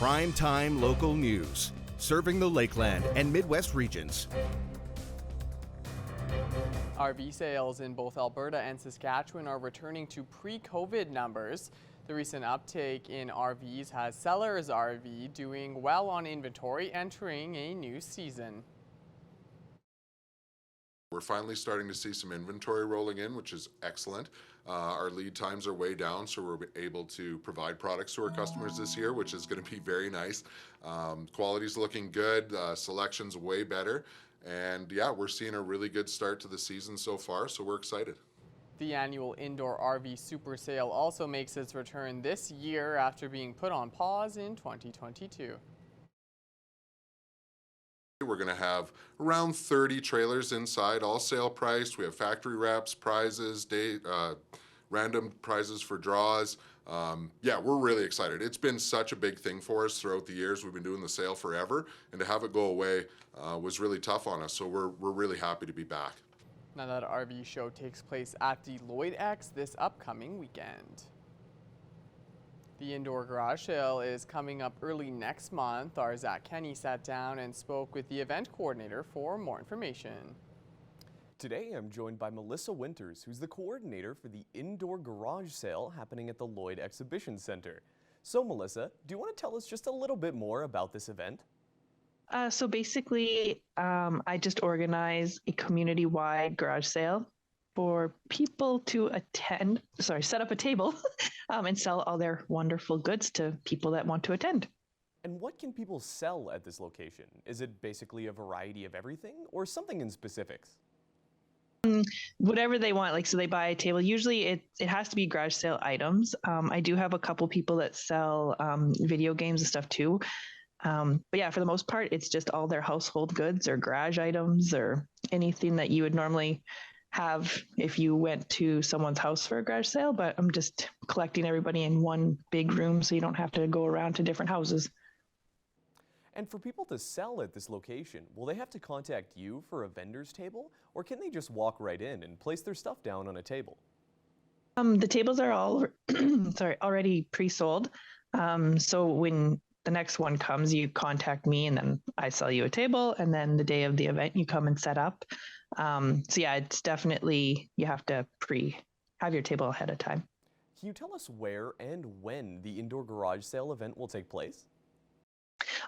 Prime-time local news, serving the Lakeland and Midwest regions. RV sales in both Alberta and Saskatchewan are returning to pre-COVID numbers. The recent uptake in RVs has Sellers RV doing well on inventory entering a new season. We're finally starting to see some inventory rolling in, which is excellent. Our lead times are way down, so we're able to provide products to our customers this year, which is going to be very nice. Quality's looking good, selection's way better, and yeah, we're seeing a really good start to the season so far, so we're excited. The annual Indoor RV Super Sale also makes its return this year after being put on pause in 2022. We're going to have around 30 trailers inside, all sale priced. We have factory reps, prizes, random prizes for draws. Yeah, we're really excited. It's been such a big thing for us throughout the years. We've been doing the sale forever, and to have it go away was really tough on us. So we're really happy to be back. Now that RV show takes place at the Lloyd X this upcoming weekend. The Indoor Garage Sale is coming up early next month. Our Zach Kenny sat down and spoke with the event coordinator for more information. Today I'm joined by Melissa Winters, who's the coordinator for the Indoor Garage Sale happening at the Lloyd Exhibition Center. So Melissa, do you want to tell us just a little bit more about this event? So basically, I just organize a community-wide garage sale for people to set up a table and sell all their wonderful goods to people that want to attend. And what can people sell at this location? Is it basically a variety of everything or something in specifics? Whatever they want, like, so they buy a table. Usually it has to be garage sale items. I do have a couple people that sell video games and stuff too. But yeah, for the most part, it's just all their household goods or garage items or anything that you would normally have if you went to someone's house for a garage sale, but I'm just collecting everybody in one big room so you don't have to go around to different houses. And for people to sell at this location, will they have to contact you for a vendor's table, or can they just walk right in and place their stuff down on a table? The tables are all already pre-sold. So when the next one comes, you contact me and then I sell you a table, and then the day of the event you come and set up. So yeah, it's definitely, you have to have your table ahead of time. Can you tell us where and when the Indoor Garage Sale event will take place?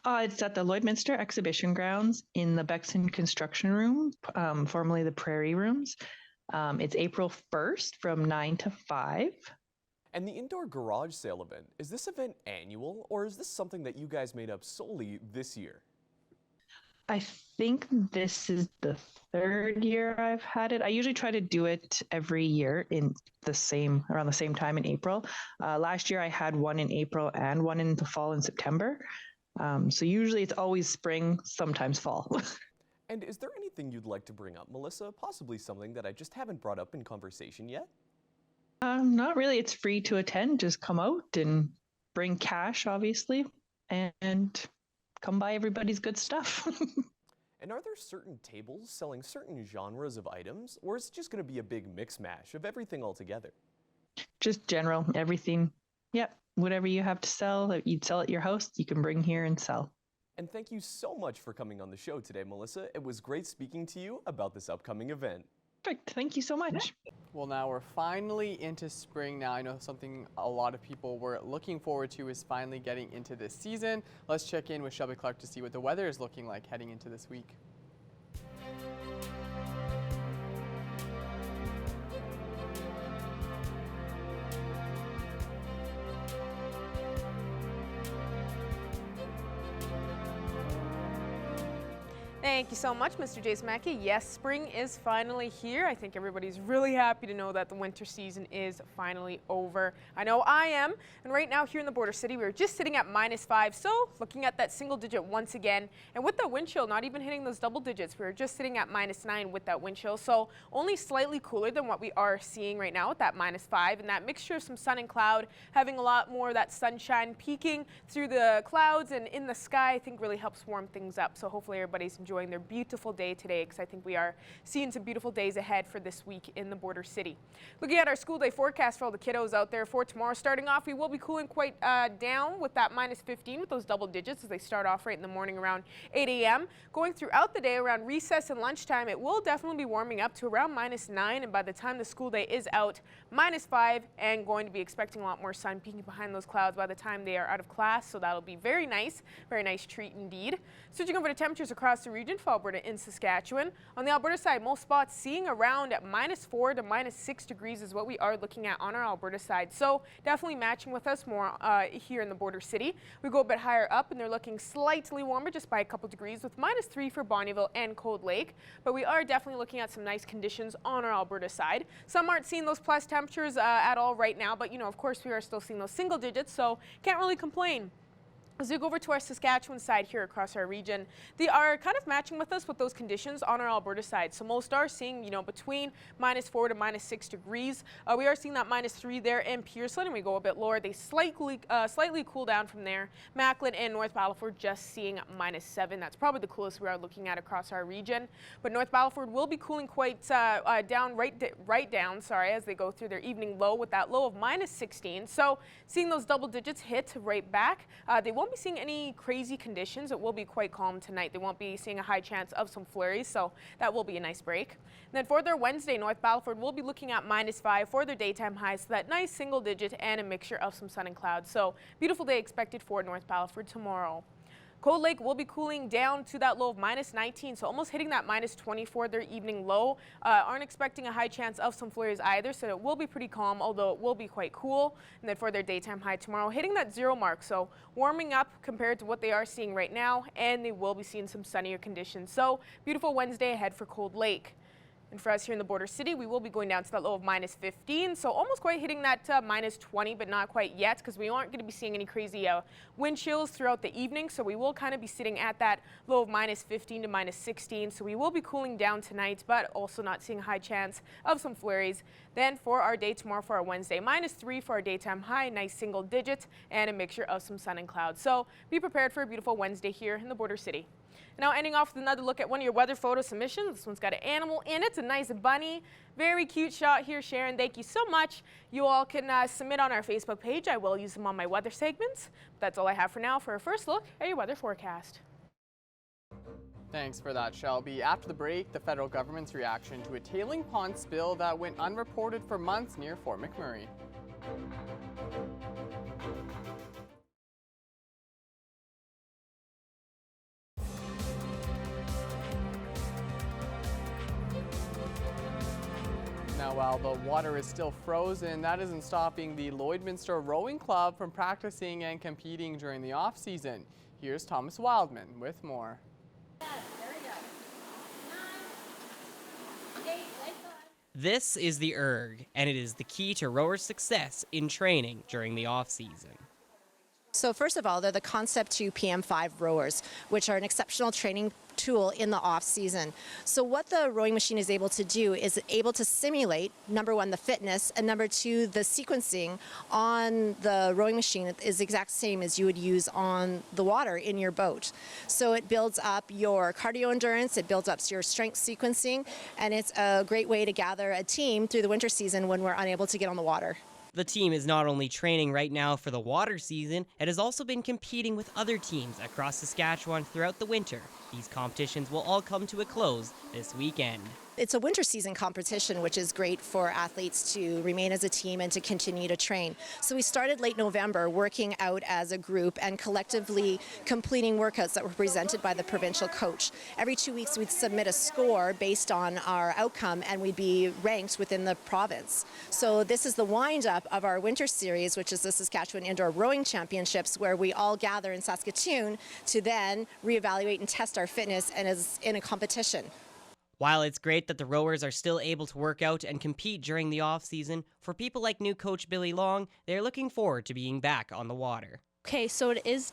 It's at the Lloydminster Exhibition Grounds in the Bexon Construction Room, formerly the Prairie Rooms. It's April 1st from 9 to 5. And the Indoor Garage Sale event, is this event annual, or is this something that you guys made up solely this year? I think this is the third year I've had it. I usually try to do it every year around the same time in April. Last year I had one in April and one in the fall in September. So usually it's always spring, sometimes fall. And is there anything you'd like to bring up, Melissa? Possibly something that I just haven't brought up in conversation yet? Not really. It's free to attend. Just come out and bring cash, obviously, and come buy everybody's good stuff. And are there certain tables selling certain genres of items, or is it just going to be a big mix mash of everything altogether? Just general, everything. Yep. Whatever you have to sell that you'd sell at your house, you can bring here and sell. And thank you so much for coming on the show today, Melissa. It was great speaking to you about this upcoming event. Perfect. Thank you so much. Well, now we're finally into spring now. I know something a lot of people were looking forward to is finally getting into this season. Let's check in with Shelby Clark to see what the weather is looking like heading into this week. Thank you so much, Mr. Jason Mackey. Yes, spring is finally here. I think everybody's really happy to know that the winter season is finally over. I know I am. And right now here in the border city, we're just sitting at -5. So looking at that single digit once again. And with that wind chill, not even hitting those double digits, we're just sitting at -9 with that wind chill. So only slightly cooler than what we are seeing right now with that -5. And that mixture of some sun and cloud, having a lot more of that sunshine peeking through the clouds and in the sky, I think really helps warm things up. So hopefully everybody's enjoying enjoying their beautiful day today, because I think we are seeing some beautiful days ahead for this week in the Border City. Looking at our school day forecast for all the kiddos out there for tomorrow, starting off, we will be cooling quite down with that -15 with those double digits as they start off right in the morning around 8 a.m. Going throughout the day around recess and lunchtime, it will definitely be warming up to around -9, and by the time the school day is out, -5, and going to be expecting a lot more sun peeking behind those clouds by the time they are out of class, so that'll be very nice treat indeed. Switching over to temperatures across the region for Alberta and Saskatchewan. On the Alberta side, most spots seeing around -4 to -6 degrees is what we are looking at on our Alberta side, so definitely matching with us more here in the Border City. We go a bit higher up and they're looking slightly warmer just by a couple degrees with -3 for Bonnyville and Cold Lake, but we are definitely looking at some nice conditions on our Alberta side. Some aren't seeing those plus temperatures at all right now, but of course we are still seeing those single digits, so can't really complain. As we go over to our Saskatchewan side here across our region, they are kind of matching with us with those conditions on our Alberta side. So most are seeing, between -4 to -6 degrees. We are seeing that -3 there in Pearson, and we go a bit lower. They slightly cool down from there. Macklin and North Battleford just seeing -7. That's probably the coolest we are looking at across our region. But North Battleford will be cooling quite down, right down, as they go through their evening low with that low of -16. So seeing those double digits hit right back. They won't be seeing any crazy conditions. It will be quite calm tonight. They won't be seeing a high chance of some flurries, so that will be a nice break. And then for their Wednesday, North Battleford will be looking at -5 for their daytime highs, so that nice single digit and a mixture of some sun and clouds. So beautiful day expected for North Battleford tomorrow. Cold Lake will be cooling down to that low of -19, so almost hitting that -20 for their evening low. Aren't expecting a high chance of some flurries either, so it will be pretty calm, although it will be quite cool. And then for their daytime high tomorrow, hitting that 0 mark, so warming up compared to what they are seeing right now, and they will be seeing some sunnier conditions. So beautiful Wednesday ahead for Cold Lake. And for us here in the Border City, we will be going down to that low of -15, so almost quite hitting that -20, but not quite yet, because we aren't going to be seeing any crazy wind chills throughout the evening, so we will kind of be sitting at that low of -15 to -16, so we will be cooling down tonight, but also not seeing a high chance of some flurries. Then for our day tomorrow, for our Wednesday, -3 for our daytime high, nice single digit, and a mixture of some sun and clouds. So be prepared for a beautiful Wednesday here in the Border City. Now ending off with another look at one of your weather photo submissions. This one's got an animal in it, a nice bunny. Very cute shot here, Sharon. Thank you so much. You all can submit on our Facebook page. I will use them on my weather segments. That's all I have for now for a first look at your weather forecast. Thanks for that, Shelby. After the break, the federal government's reaction to a tailing pond spill that went unreported for months near Fort McMurray. Now, while the water is still frozen, that isn't stopping the Lloydminster Rowing Club from practicing and competing during the off-season. Here's Thomas Wildman with more. This is the ERG, and it is the key to rowers' success in training during the off-season. So first of all, they're the Concept 2 PM5 rowers, which are an exceptional training tool in the off season. So what the rowing machine is able to do is able to simulate, number one, the fitness, and number two, the sequencing on the rowing machine is the exact same as you would use on the water in your boat. So it builds up your cardio endurance, it builds up your strength sequencing, and it's a great way to gather a team through the winter season when we're unable to get on the water. The team is not only training right now for the water season, it has also been competing with other teams across Saskatchewan throughout the winter. These competitions will all come to a close this weekend. It's a winter season competition, which is great for athletes to remain as a team and to continue to train. So we started late November working out as a group and collectively completing workouts that were presented by the provincial coach. Every 2 weeks we'd submit a score based on our outcome and we'd be ranked within the province. So this is the wind up of our winter series, which is the Saskatchewan Indoor Rowing Championships, where we all gather in Saskatoon to then reevaluate and test our fitness and is in a competition. While it's great that the rowers are still able to work out and compete during the off-season, for people like new coach Billy Long, they're looking forward to being back on the water. Okay, so it is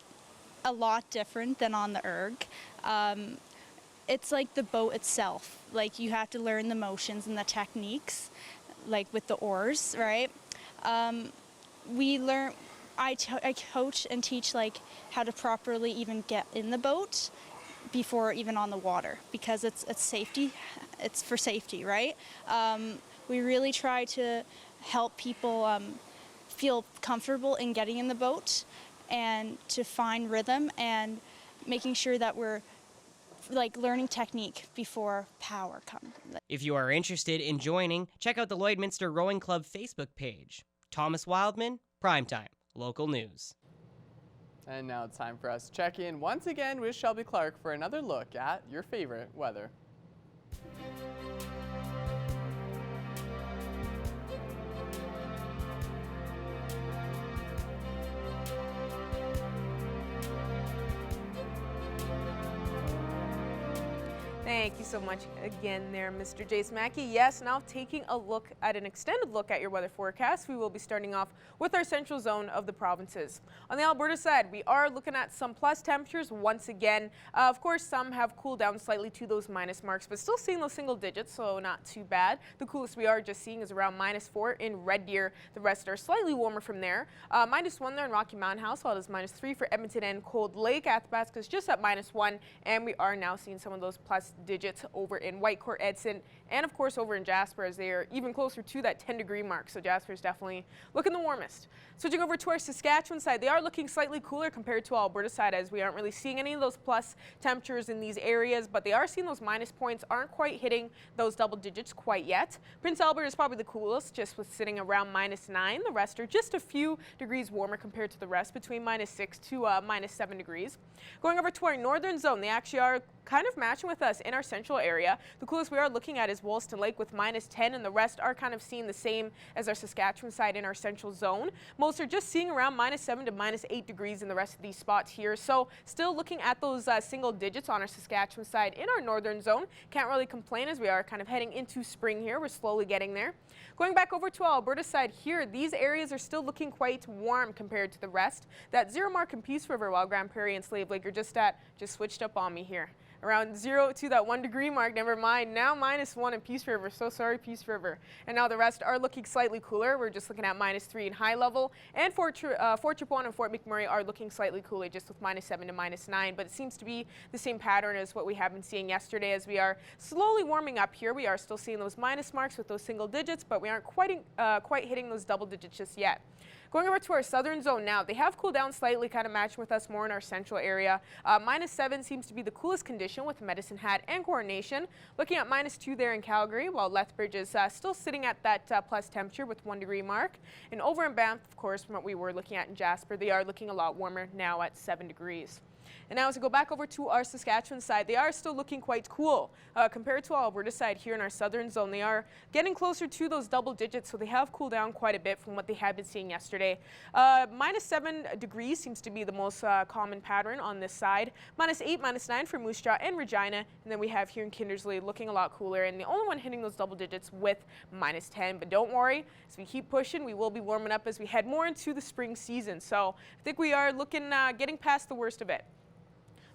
a lot different than on the ERG. It's like the boat itself. Like, you have to learn the motions and the techniques, like with the oars, right? I coach and teach like how to properly even get in the boat, before even on the water, because it's safety. It's for safety, right? We really try to help people feel comfortable in getting in the boat and to find rhythm and making sure that we're like learning technique before power comes. If you are interested in joining, check out the Lloydminster Rowing Club Facebook page. Thomas Wildman, Primetime, Local News. And now it's time for us to check in once again with Shelby Clark for another look at your favorite weather. Thank you so much again there, Mr. Jace Mackey. Yes, now taking a look at an extended look at your weather forecast, we will be starting off with our central zone of the provinces. On the Alberta side, we are looking at some plus temperatures once again. Of course, some have cooled down slightly to those minus marks, but still seeing those single digits, so not too bad. The coolest we are just seeing is around -4 in Red Deer. The rest are slightly warmer from there. -1 there in Rocky Mountain House, while it is -3 for Edmonton and Cold Lake. Athabasca is just at -1, and we are now seeing some of those plus digits over in Whitecourt, Edson, and of course over in Jasper, as they are even closer to that 10-degree mark. So Jasper is definitely looking the warmest. Switching over to our Saskatchewan side, they are looking slightly cooler compared to Alberta side, as we aren't really seeing any of those plus temperatures in these areas, but they are seeing those minus points aren't quite hitting those double digits quite yet. Prince Albert is probably the coolest, just with sitting around -9. The rest are just a few degrees warmer compared to the rest, between -6 to -7 degrees. Going over to our northern zone, they actually are kind of matching with us in our central area. The coolest we are looking at is Wollaston Lake with -10, and the rest are kind of seeing the same as our Saskatchewan side in our central zone. Most are just seeing around -7 to -8 degrees in the rest of these spots here. So still looking at those single digits on our Saskatchewan side in our northern zone. Can't really complain, as we are kind of heading into spring here. We're slowly getting there. Going back over to our Alberta side here, these areas are still looking quite warm compared to the rest. That 0 mark in Peace River, while Grand Prairie and Slave Lake are just switched up on me here. Around 0 to that 1 degree mark, never mind. Now -1 in Peace River, so sorry Peace River. And now the rest are looking slightly cooler. We're just looking at -3 in High Level. And Fort Chipewyan and Fort McMurray are looking slightly cooler, just with -7 to -9. But it seems to be the same pattern as what we have been seeing yesterday, as we are slowly warming up here. We are still seeing those minus marks with those single digits, but we aren't quite hitting those double digits just yet. Going over to our southern zone now, they have cooled down slightly, kind of matching with us more in our central area. -7 seems to be the coolest condition with Medicine Hat and Coronation. Looking at -2 there in Calgary, while Lethbridge is still sitting at that plus temperature with 1 degree mark. And over in Banff, of course, from what we were looking at in Jasper, they are looking a lot warmer now at 7 degrees. And now as we go back over to our Saskatchewan side, they are still looking quite cool. Compared to our Alberta side here in our southern zone, they are getting closer to those double digits, so they have cooled down quite a bit from what they had been seeing yesterday. -7 degrees seems to be the most common pattern on this side. -8, -9 for Moose Jaw and Regina, and then we have here in Kindersley looking a lot cooler, and the only one hitting those double digits with -10. But don't worry, as we keep pushing, we will be warming up as we head more into the spring season. So I think we are looking getting past the worst of it.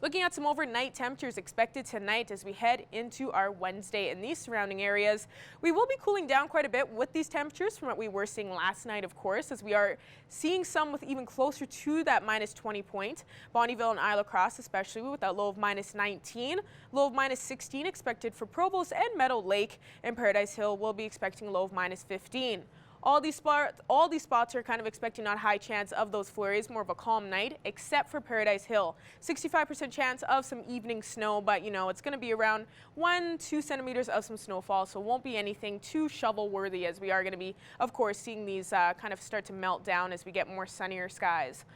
Looking at some overnight temperatures expected tonight as we head into our Wednesday in these surrounding areas. We will be cooling down quite a bit with these temperatures from what we were seeing last night, of course, as we are seeing some with even closer to that -20 point. Bonnyville and Isle Cross especially with that low of -19. Low of -16 expected for Provost and Meadow Lake, and Paradise Hill will be expecting a low of -15. All these spots are kind of expecting not a high chance of those flurries, more of a calm night, except for Paradise Hill. 65% chance of some evening snow, but you know, it's going to be around 1-2 centimeters of some snowfall, so it won't be anything too shovel worthy, as we are going to be, of course, seeing these kind of start to melt down as we get more sunnier skies.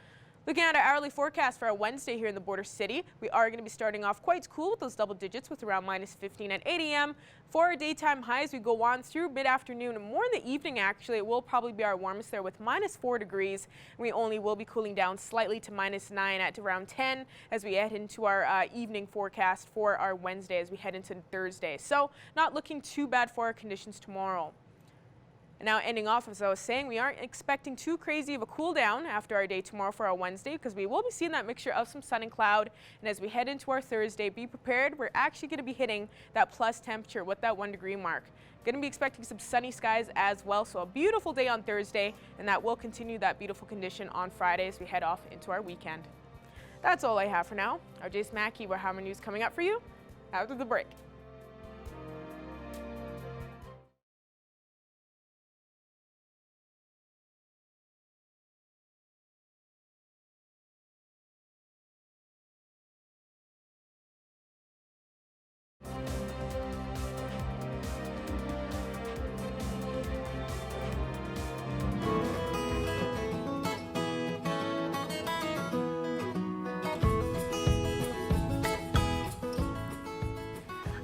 Looking at our hourly forecast for our Wednesday here in the Border City, we are going to be starting off quite cool with those double digits with around -15 at 8 a.m. For our daytime highs, we go on through mid-afternoon and more in the evening. Actually, it will probably be our warmest there with -4 degrees. We only will be cooling down slightly to -9 at around 10 as we head into our evening forecast for our Wednesday as we head into Thursday. So not looking too bad for our conditions tomorrow. And now ending off, as I was saying, we aren't expecting too crazy of a cool down after our day tomorrow for our Wednesday, because we will be seeing that mixture of some sun and cloud. And as we head into our Thursday, be prepared. We're actually going to be hitting that plus temperature with that 1 degree mark. Going to be expecting some sunny skies as well. So a beautiful day on Thursday, and that will continue that beautiful condition on Friday as we head off into our weekend. That's all I have for now. I'm Jace Mackey. We'll have more news coming up for you after the break.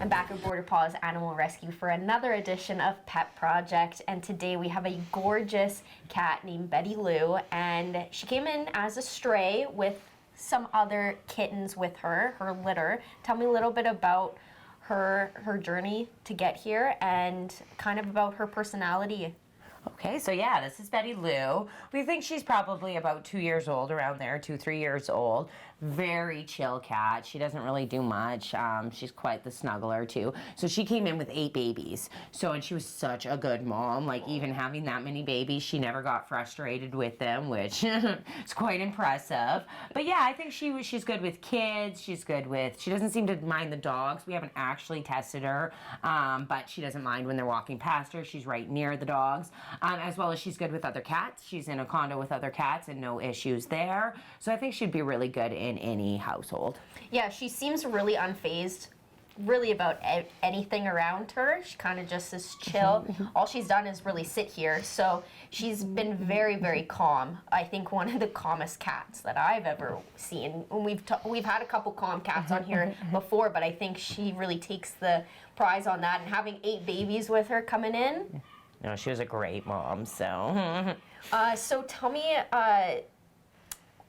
I'm back at Border Paws Animal Rescue for another edition of Pet Project, and today we have a gorgeous cat named Betty Lou, and she came in as a stray with some other kittens with her litter. Tell me a little bit about her journey to get here and kind of about her personality. Okay, so yeah, this is Betty Lou. We think she's probably about 2 years old, around there, 2-3 years old. Very chill cat. She doesn't really do much. She's quite the snuggler too. So she came in with 8 babies. And she was such a good mom. Like even having that many babies, she never got frustrated with them, which is quite impressive. But yeah, I think she's good with kids. She doesn't seem to mind the dogs. We haven't actually tested her, but she doesn't mind when they're walking past her. She's right near the dogs. As well as she's good with other cats. She's in a condo with other cats and no issues there. So I think she'd be really good in any household. Yeah, she seems really unfazed really about anything around her. She kind of just is chill. All she's done is really sit here. So she's been very, very calm. I think one of the calmest cats that I've ever seen. And we've had a couple calm cats on here before, but I think she really takes the prize on that. And having 8 babies with her coming in. No, she was a great mom, so. So tell me,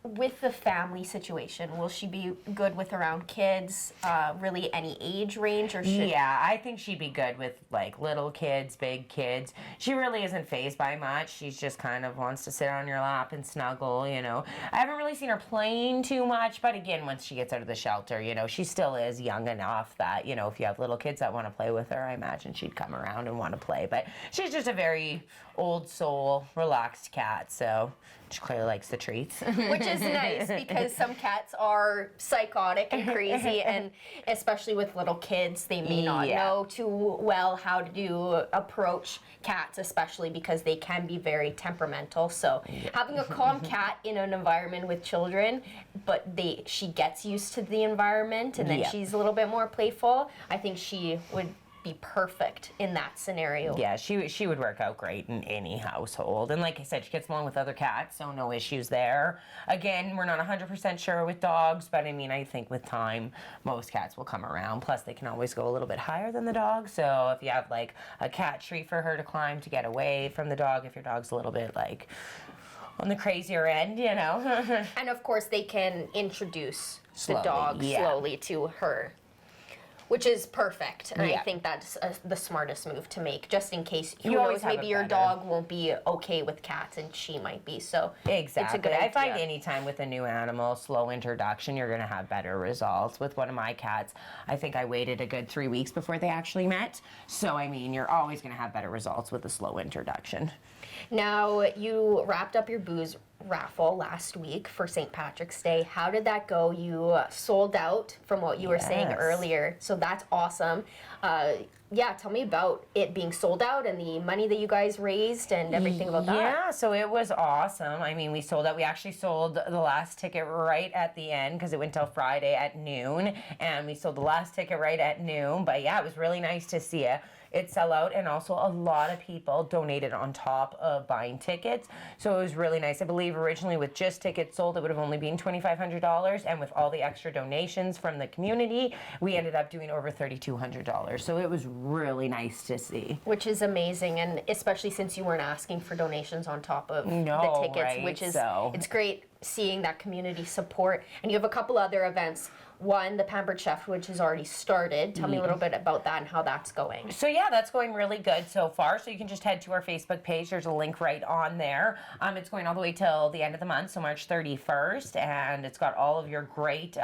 with the family situation, will she be good with around kids, really any age range, or should... Yeah, I think she'd be good with like little kids, big kids. She really isn't fazed by much. She's just kind of wants to sit on your lap and snuggle, you know. I haven't really seen her playing too much, but again, once she gets out of the shelter, you know, she still is young enough that, you know, if you have little kids that want to play with her, I imagine she'd come around and want to play. But she's just a very old soul, relaxed cat, so she clearly likes the treats. Which is nice because some cats are psychotic and crazy, and especially with little kids, they may not know too well how to approach cats, especially because they can be very temperamental. So having a calm cat in an environment with children, but she gets used to the environment, and then she's a little bit more playful, I think she would be perfect in that scenario. Yeah, she would work out great in any household. And like I said, she gets along with other cats, so no issues there. Again, we're not 100% sure with dogs, but I mean, I think with time, most cats will come around. Plus, they can always go a little bit higher than the dog. So if you have like a cat tree for her to climb to get away from the dog, if your dog's a little bit like on the crazier end, you know. And of course, they can introduce the dog slowly to her, which is perfect. And I think that's the smartest move to make, just in case, who knows, maybe your dog won't be okay with cats and she might be, so exactly. It's a good idea. I find anytime with a new animal, slow introduction, you're gonna have better results. With one of my cats, I think I waited a good 3 weeks before they actually met. So, I mean, you're always gonna have better results with a slow introduction. Now, you wrapped up your booze raffle last week for St. Patrick's Day. How did that go? You sold out from what you were saying earlier, so that's awesome. Tell me about it being sold out and the money that you guys raised and everything about that. Yeah, so it was awesome. I mean, we sold out. We actually sold the last ticket right at the end because it went till Friday at noon, and we sold the last ticket right at noon. But yeah, it was really nice to see it sell out, and also a lot of people donated on top of buying tickets, so it was really nice. I believe originally with just tickets sold, it would have only been $2,500, and with all the extra donations from the community, we ended up doing over $3,200, so it was really nice to see. Which is amazing, and especially since you weren't asking for donations on top of the tickets, which is, it's great seeing that community support. And you have a couple other events one, the Pampered Chef, which has already started. Tell me a little bit about that and how that's going. So yeah, that's going really good so far. So you can just head to our Facebook page. There's a link right on there. It's going all the way till the end of the month, so March 31st, and it's got all of your great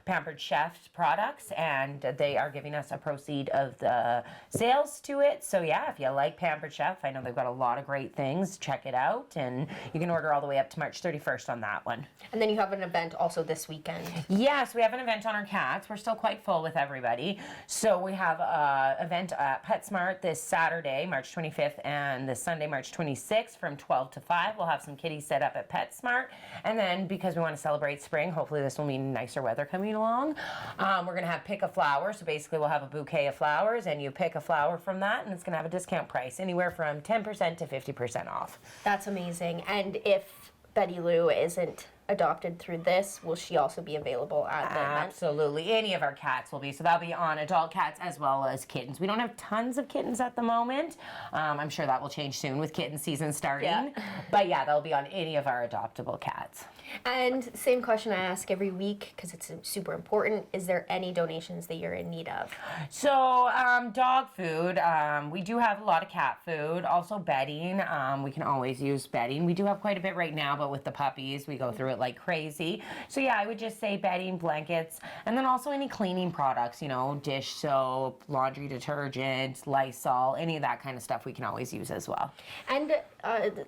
Pampered Chef products, and they are giving us a proceed of the sales to it. So yeah, if you like Pampered Chef, I know they've got a lot of great things. Check it out, and you can order all the way up to March 31st on that one. And then you have an event also this weekend. Yes, we have an event on our cats. We're still quite full with everybody. So we have an event at PetSmart this Saturday, March 25th, and this Sunday, March 26th from 12 to 5. We'll have some kitties set up at PetSmart. And then because we want to celebrate spring, hopefully this will mean nicer weather coming along, we're going to have pick a flower. So basically we'll have a bouquet of flowers, and you pick a flower from that, and it's going to have a discount price, anywhere from 10% to 50% off. That's amazing. And if Betty Lou isn't adopted through this, will she also be available at the event? Absolutely. Any of our cats will be. So that'll be on adult cats as well as kittens. We don't have tons of kittens at the moment. I'm sure that will change soon with kitten season starting. Yeah. But yeah, that'll be on any of our adoptable cats. And same question I ask every week because it's super important. Is there any donations that you're in need of? So dog food, we do have a lot of cat food. Also bedding, we can always use bedding. We do have quite a bit right now, but with the puppies, we go through it like crazy. So yeah, I would just say bedding, blankets, and then also any cleaning products, you know, dish soap, laundry detergent, Lysol, any of that kind of stuff we can always use as well. And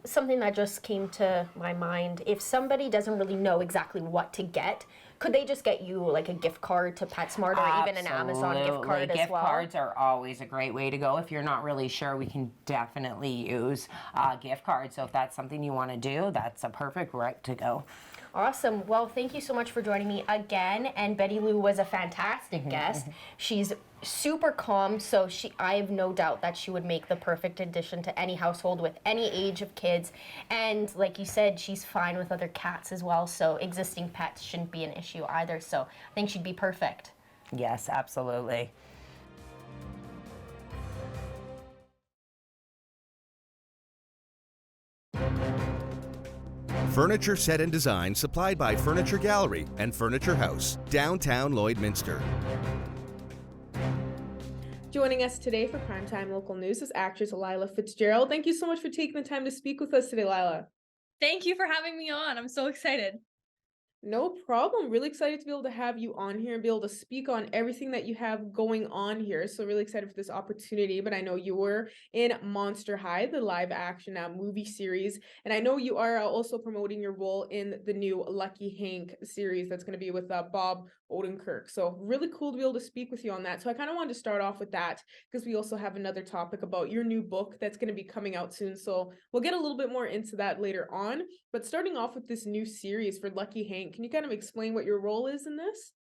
something that just came to my mind, if somebody doesn't really know exactly what to get, could they just get you like a gift card to PetSmart or even an Amazon gift card as well? Gift cards are always a great way to go. If you're not really sure, we can definitely use gift cards. So if that's something you want to do, that's a perfect route to go. Awesome. Well, thank you so much for joining me again. And Betty Lou was a fantastic guest. She's super calm, so I have no doubt that she would make the perfect addition to any household with any age of kids. And like you said, she's fine with other cats as well, so existing pets shouldn't be an issue either. So I think she'd be perfect. Yes, absolutely. Furniture set and design supplied by Furniture Gallery and Furniture House, downtown Lloydminster. Joining us today for Primetime Local News is actress Lila Fitzgerald. Thank you so much for taking the time to speak with us today, Lila. Thank you for having me on. I'm so excited. No problem. Really excited to be able to have you on here and be able to speak on everything that you have going on here. So really excited for this opportunity. But I know you were in Monster High, the live action movie series. And I know you are also promoting your role in the new Lucky Hank series that's going to be with Bob Odenkirk. So really cool to be able to speak with you on that. So I kind of wanted to start off with that because we also have another topic about your new book that's going to be coming out soon. So we'll get a little bit more into that later on. But starting off with this new series for Lucky Hank, can you kind of explain what your role is in this?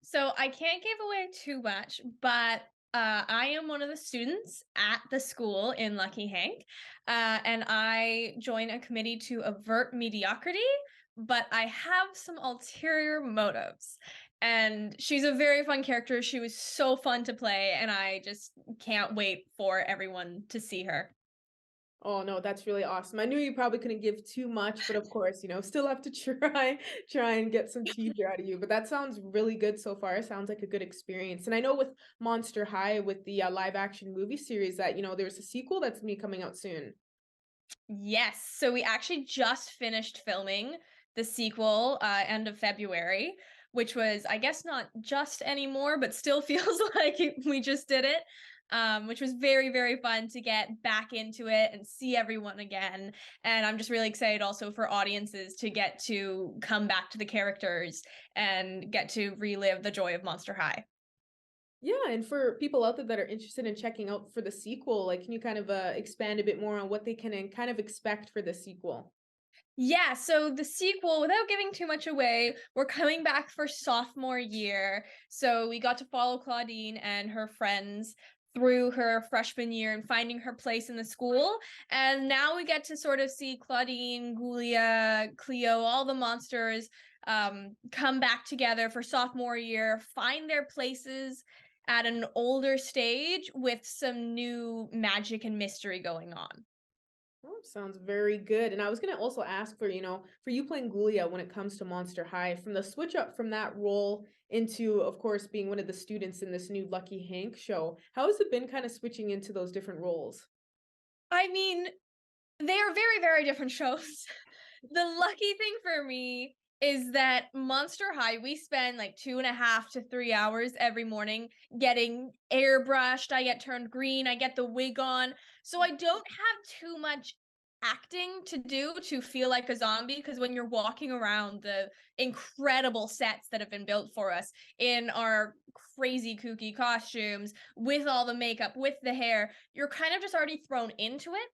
So I can't give away too much, but I am one of the students at the school in Lucky Hank, and I join a committee to avert mediocrity, but I have some ulterior motives. And she's a very fun character. She was so fun to play, and I just can't wait for everyone to see her. Oh, no, that's really awesome. I knew you probably couldn't give too much, but of course, you know, still have to try and get some teaser out of you. But that sounds really good so far. It sounds like a good experience. And I know with Monster High, with the live action movie series that, you know, there's a sequel that's going to be coming out soon. Yes. So we actually just finished filming the sequel end of February, which was, I guess, not just anymore, but still feels like we just did it. Which was very, very fun to get back into it and see everyone again. And I'm just really excited also for audiences to get to come back to the characters and get to relive the joy of Monster High. Yeah, and for people out there that are interested in checking out for the sequel, like, can you kind of expand a bit more on what they can kind of expect for the sequel? Yeah, so the sequel, without giving too much away, we're coming back for sophomore year. So we got to follow Claudine and her friends through her freshman year and finding her place in the school. And now we get to sort of see Claudine, Gulia, Cleo, all the monsters come back together for sophomore year, find their places at an older stage with some new magic and mystery going on. Oh, Sounds very good. And I was going to also ask for, for you playing Gulia when it comes to Monster High, from the switch up from that role into, of course, being one of the students in this new Lucky Hank show. How has it been kind of switching into those different roles? I mean, they are very, very different shows. The lucky thing for me is that Monster High, we spend like 2.5 to 3 hours every morning getting airbrushed. I get turned green, I get the wig on. So I don't have too much acting to do to feel like a zombie, because when you're walking around the incredible sets that have been built for us in our crazy kooky costumes with all the makeup, with the hair, you're kind of just already thrown into it.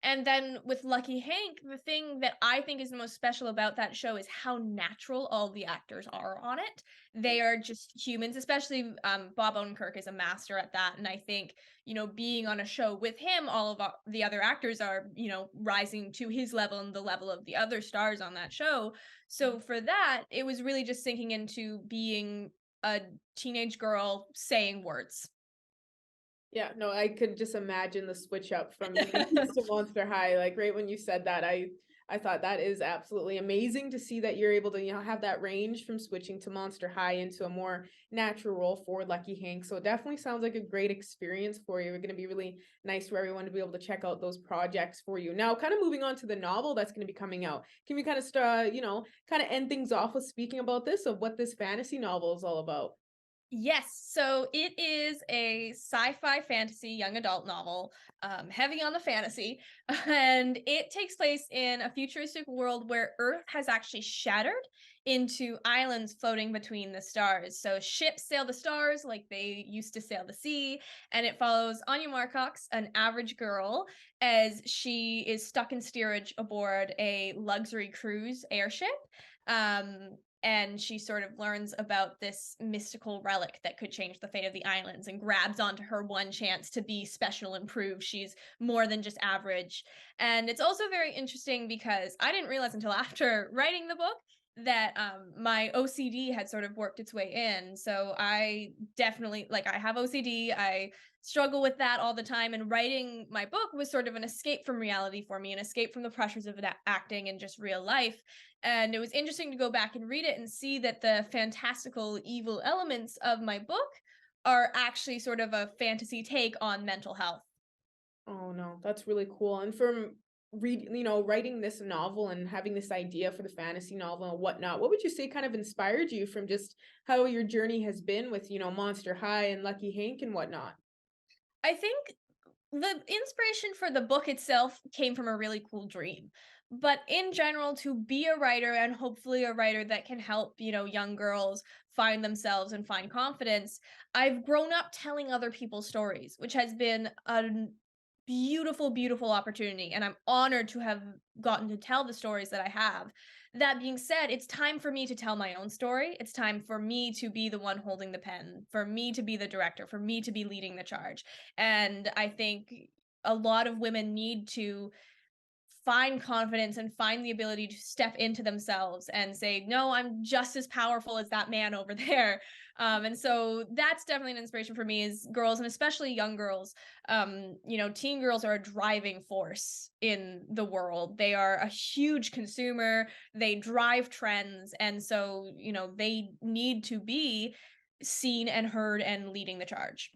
And then with Lucky Hank, the thing that I think is the most special about that show is how natural all the actors are on it. They are just humans, especially Bob Odenkirk is a master at that. And I think, being on a show with him, all of the other actors are, rising to his level and the level of the other stars on that show. So for that, it was really just sinking into being a teenage girl saying words. Yeah, no, I could just imagine the switch up from Uniqueness to Monster High. Like right when you said that, I thought that is absolutely amazing to see that you're able to, have that range from switching to Monster High into a more natural role for Lucky Hank. So it definitely sounds like a great experience for you. It's going to be really nice for everyone to be able to check out those projects for you. Now, kind of moving on to the novel that's going to be coming out. Can we kind of start, kind of end things off with speaking about this, of what this fantasy novel is all about? Yes, so it is a sci-fi fantasy young adult novel, heavy on the fantasy, and it takes place in a futuristic world where Earth has actually shattered into islands floating between the stars. So ships sail the stars like they used to sail the sea, and it follows Anya Marcox, an average girl, as she is stuck in steerage aboard a luxury cruise airship. Um, and she sort of learns about this mystical relic that could change the fate of the islands and grabs onto her one chance to be special and prove she's more than just average. And it's also very interesting because I didn't realize until after writing the book that my OCD had sort of worked its way in. So I definitely, like, I have OCD. I struggle with that all the time. And writing my book was sort of an escape from reality for me, an escape from the pressures of acting and just real life. And it was interesting to go back and read it and see that the fantastical evil elements of my book are actually sort of a fantasy take on mental health. Oh no, that's really cool. And from writing this novel and having this idea for the fantasy novel and whatnot, what would you say kind of inspired you from just how your journey has been with, Monster High and Lucky Hank and whatnot? I think the inspiration for the book itself came from a really cool dream. But in general, to be a writer and hopefully a writer that can help, young girls find themselves and find confidence, I've grown up telling other people's stories, which has been a beautiful, beautiful opportunity. And I'm honored to have gotten to tell the stories that I have. That being said, it's time for me to tell my own story. It's time for me to be the one holding the pen, for me to be the director, for me to be leading the charge. And I think a lot of women need to find confidence and find the ability to step into themselves and say, no, I'm just as powerful as that man over there. And so that's definitely an inspiration for me, is girls, and especially young girls. Teen girls are a driving force in the world. They are a huge consumer. They drive trends. And so, they need to be seen and heard and leading the charge.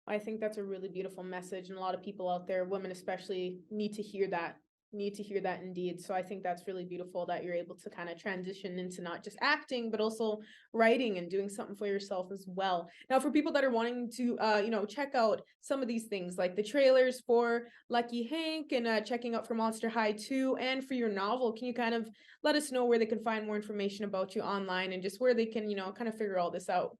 I think that's a really beautiful message, and a lot of people out there, women especially, need to hear that. Need to hear that indeed. So I think that's really beautiful that you're able to kind of transition into not just acting, but also writing and doing something for yourself as well. Now, for people that are wanting to, check out some of these things like the trailers for Lucky Hank and checking out for Monster High 2 and for your novel, can you kind of let us know where they can find more information about you online and just where they can, kind of figure all this out?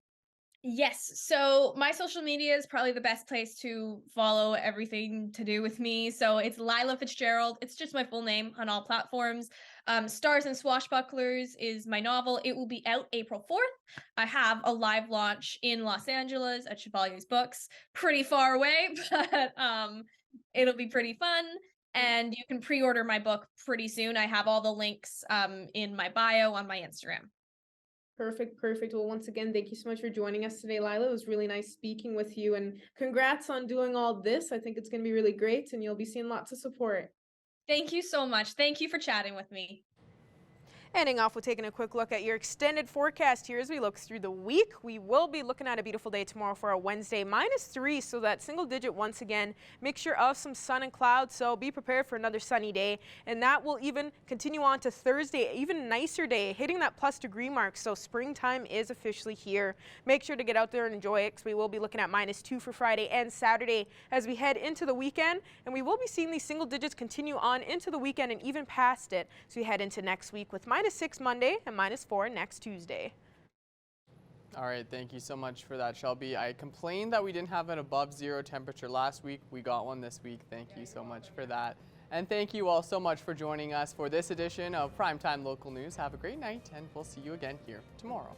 Yes. So my social media is probably the best place to follow everything to do with me. So it's Lila Fitzgerald. It's just my full name on all platforms. Stars and Swashbucklers is my novel. It will be out April 4th. I have a live launch in Los Angeles at Chevalier's Books, pretty far away, but it'll be pretty fun. And you can pre-order my book pretty soon. I have all the links in my bio on my Instagram. Perfect, perfect. Well, once again, thank you so much for joining us today, Lila. It was really nice speaking with you, and congrats on doing all this. I think it's going to be really great, and you'll be seeing lots of support. Thank you so much. Thank you for chatting with me. Ending off with taking a quick look at your extended forecast here as we look through the week. We will be looking at a beautiful day tomorrow for a Wednesday, -3, so that single digit once again. Mixture of some sun and clouds, so be prepared for another sunny day. And that will even continue on to Thursday, even nicer day, hitting that +degree mark. So springtime is officially here. Make sure to get out there and enjoy it, because we will be looking at -2 for Friday and Saturday as we head into the weekend. And we will be seeing these single digits continue on into the weekend and even past it. So we head into next week with -6 Monday and -4 next Tuesday. All right, thank you so much for that, Shelby. I complained that we didn't have an above zero temperature last week. We got one this week. Thank you so much for that. And thank you all so much for joining us for this edition of Primetime Local News. Have a great night, and we'll see you again here tomorrow.